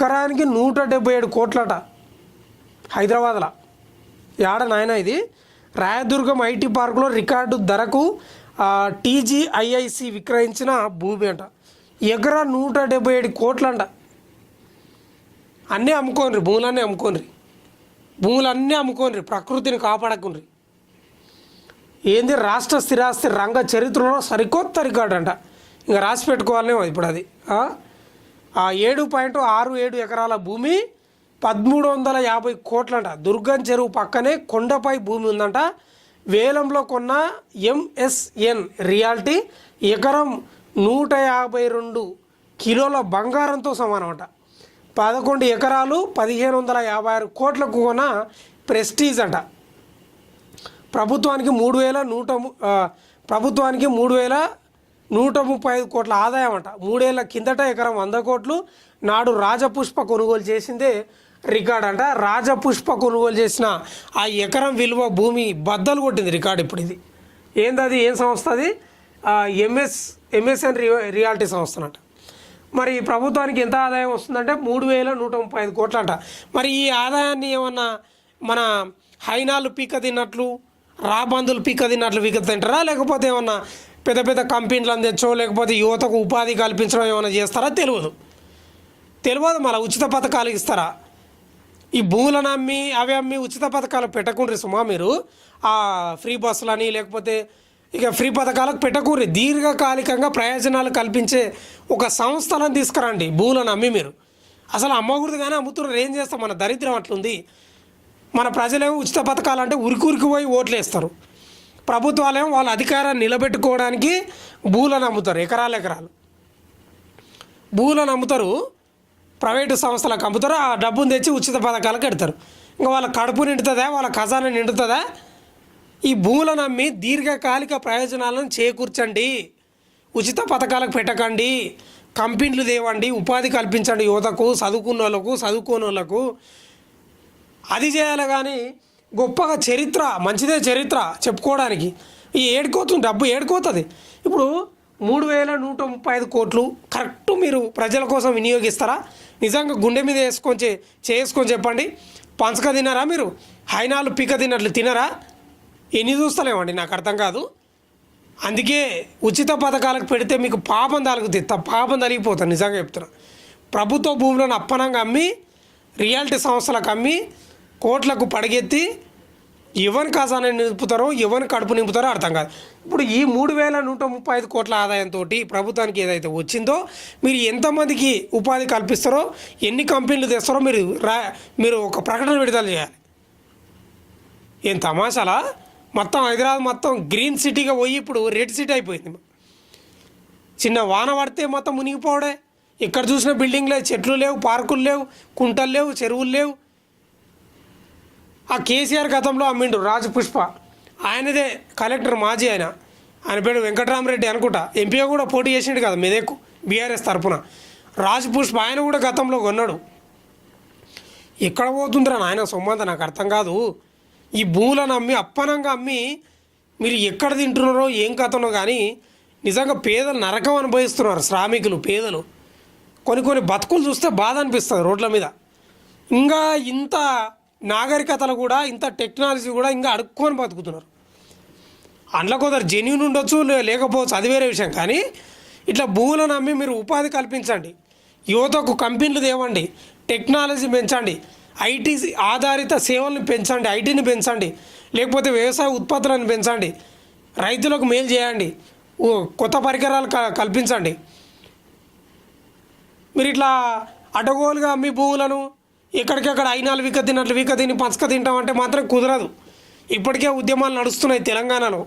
ఎకరానికి 177 కోట్లట హైదరాబాద్లో. ఏడ నాయన ఇది రాయదుర్గం ఐటీ పార్కులో రికార్డు ధరకు టీజీఐఐసి విక్రయించిన భూమి అంట. ఎకరా 177 కోట్లంట. అన్నీ అమ్ముకోండి, భూములన్నీ అమ్ముకోండి, ప్రకృతిని కాపాడకుండ్రి. ఏంది రాష్ట్ర స్థిరాస్తి రంగ చరిత్రలో సరికొత్త రికార్డు అంట. ఇంకా రాసి పెట్టుకోవాలనేమో ఇప్పుడు అది. 7.67 ఎకరాల భూమి 1350 కోట్లంట. దుర్గం చెరువు పక్కనే కొండపై భూమి ఉందంట. వేలంలో కొన్న ఎంఎస్ఎన్ రియాల్టీ ఎకరం 152 కిలోల బంగారంతో సమానం అంట. 11 ఎకరాలు 1556 కోట్లకు కొన్న ప్రెస్టీజ్ అంట. ప్రభుత్వానికి 3135 కోట్ల ఆదాయం అంట. 3 ఏళ్ల కిందట ఎకరం 100 కోట్లు. నాడు రాజపుష్ప కొనుగోలు చేసిందే రికార్డ్ అంట. రాజపుష్ప కొనుగోలు చేసిన ఆ ఎకరం విలువ భూమి బద్దలు కొట్టింది రికార్డు. ఇప్పుడు ఇది ఏందది, ఏం సంస్థ అది? ఎంఎస్ఎన్ రియాలిటీ సంస్థ అంట. మరి ప్రభుత్వానికి ఎంత ఆదాయం వస్తుందంటే 3135 కోట్లు అంట. మరి ఈ ఆదాయాన్ని ఏమన్నా మన హైనాలు పీక తిన్నట్లు, రాబందులు పీక తిన్నట్లు తింటారా, లేకపోతే ఏమన్నా పెద్ద పెద్ద కంపెనీలు అందించో, లేకపోతే యువతకు ఉపాధి కల్పించడం ఏమైనా చేస్తారా తెలియదు. మళ్ళీ ఉచిత పథకాలు ఇస్తారా? ఈ భూములను అమ్మి అవి అమ్మి ఉచిత పథకాలు పెట్టకుండ్రి సుమా మీరు. ఫ్రీ బస్సులని లేకపోతే ఇక ఫ్రీ పథకాలకు పెట్టకూరి. దీర్ఘకాలికంగా ప్రయోజనాలు కల్పించే ఒక సంస్థలను తీసుకురండి. భూములను అమ్మి మీరు అసలు అమ్మకూడదు కానీ అమ్ముతున్నారు. ఏం చేస్తాం, మన దరిద్రం అట్లుంది. మన ప్రజలేమో ఉచిత పథకాలు అంటే ఉరికి పోయి ఓట్లు వేస్తారు. ప్రభుత్వాలేమో వాళ్ళ అధికారాన్ని నిలబెట్టుకోవడానికి భూములను అమ్ముతారు. ఎకరాలు భూములను అమ్ముతారు, ప్రైవేటు సంస్థలకు అమ్ముతారు. ఆ డబ్బును తెచ్చి ఉచిత పథకాలకు పెడతారు. ఇంకా వాళ్ళ కడుపు నిండుతుందా, వాళ్ళ ఖజానా నిండుతుందా? ఈ భూములను అమ్మి దీర్ఘకాలిక ప్రయోజనాలను చేకూర్చండి. ఉచిత పథకాలకు పెట్టకండి. కంపెనీలు తేవండి, ఉపాధి కల్పించండి యువతకు, చదువుకోని వాళ్ళకు. అది చేయాలి కానీ గొప్పగా చరిత్ర మంచిదే చరిత్ర చెప్పుకోవడానికి ఈ ఏడుకోతుంది, డబ్బు ఏడుకోతుంది. ఇప్పుడు 3135 కోట్లు కరెక్ట్ మీరు ప్రజల కోసం వినియోగిస్తారా? నిజంగా గుండె మీద చేసుకొని చెప్పండి. పంచక తిన్నారా మీరు? హైనాలు పీక తిన్నట్లు తినరా? ఎన్ని చూస్తలేమండి, నాకు అర్థం కాదు. అందుకే ఉచిత పథకాలకు పెడితే మీకు పాపం తలిగిపోతుంది. నిజంగా చెప్తున్నా. ప్రభుత్వ భూములను అప్పనంగా అమ్మి రియాలిటీ సంస్థలకు అమ్మి కోట్లకు పడగెత్తి ఎవరి ఖజానా నింపుతారో, ఎవరి కడుపు నింపుతారో అర్థం కాదు. ఇప్పుడు ఈ 3135 కోట్ల ఆదాయంతో ప్రభుత్వానికి ఏదైతే వచ్చిందో మీరు ఎంతమందికి ఉపాధి కల్పిస్తారో, ఎన్ని కంపెనీలు తెస్తారో మీరు ఒక ప్రకటన విడుదల చేయాలి. ఏం తమాషాలా? మొత్తం హైదరాబాద్ మొత్తం గ్రీన్ సిటీగా పోయి ఇప్పుడు రెడ్ సిటీ అయిపోయింది. చిన్న వాన పడితే మొత్తం మునిగిపోవడే. ఎక్కడ చూసిన బిల్డింగ్ లేవు, చెట్లు లేవు, పార్కులు లేవు, కుంటలు లేవు, చెరువులు లేవు. ఆ కేసీఆర్ గతంలో అమ్మిండు రాజపుష్ప, ఆయనదే కలెక్టర్ మాజీ ఆయన పేరు వెంకటరామరెడ్డి అనుకుంటా. ఎంపీగా కూడా పోటీ చేసిండు కదా మెదక్ బీఆర్ఎస్ తరఫున. రాజపుష్ప ఆయన కూడా గతంలో కొన్నాడు. ఎక్కడ పోతుందిరా నాయన సొమ్మంత, నాకు అర్థం కాదు. ఈ భూములను అమ్మి అప్పనంగా అమ్మి మీరు ఎక్కడ తింటున్నారో ఏం కథనో కానీ నిజంగా పేదలు నరకం అనుభవిస్తున్నారు. శ్రామికులు, పేదలు కొన్ని బతుకులు చూస్తే బాధ అనిపిస్తుంది రోడ్ల మీద. ఇంకా ఇంత నాగరికతలు కూడా, ఇంత టెక్నాలజీ కూడా ఇంకా అడుక్కొని బతుకుతున్నారు. అందులో కొందరు జెన్యూన్ ఉండొచ్చు, లేకపోవచ్చు, అది వేరే విషయం. కానీ ఇట్లా భూములను అమ్మి మీరు ఉపాధి కల్పించండి, యువతకు కంపెనీలు తేవండి, టెక్నాలజీ పెంచండి, ఐటీ ఆధారిత సేవలను పెంచండి, ఐటీని పెంచండి, లేకపోతే వ్యవసాయ ఉత్పత్తులను పెంచండి, రైతులకు మేలు చేయండి, కొత్త పరికరాలు కల్పించండి. మీరు ఇట్లా అడ్డగోలుగా అమ్మి భూములను ఎక్కడికెక్కడ అయినాలు వీక తిని పంచక తింటామంటే మాత్రం కుదరదు. ఇప్పటికే ఉద్యమాలు నడుస్తున్నాయి తెలంగాణలో.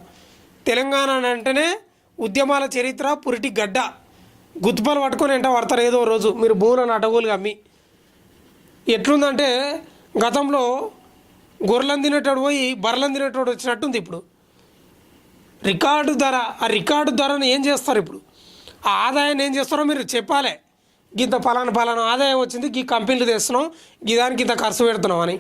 తెలంగాణ అంటేనే ఉద్యమాల చరిత్ర, పురిటి గడ్డ. గుత్తుపలు పట్టుకొని వెంట పడతారు ఏదో రోజు మీరు భూములను అడ్డగోలుగా అమ్మి. ఎట్లుందంటే గతంలో గొర్రెలను తినేటోడు పోయి బర్రెలను తినేటోడు వచ్చినట్టుంది ఇప్పుడు. రికార్డు ధర, ఆ రికార్డు ధరను ఏం చేస్తారు ఇప్పుడు? ఆ ఆదాయాన్ని ఏం చేస్తారో మీరు చెప్పాలి. ఇంత పలానా ఆదాయం వచ్చింది, ఈ కంపెనీలు తెస్తున్నాం, ఈ దానికి ఇంత ఖర్చు పెడుతున్నాం అని.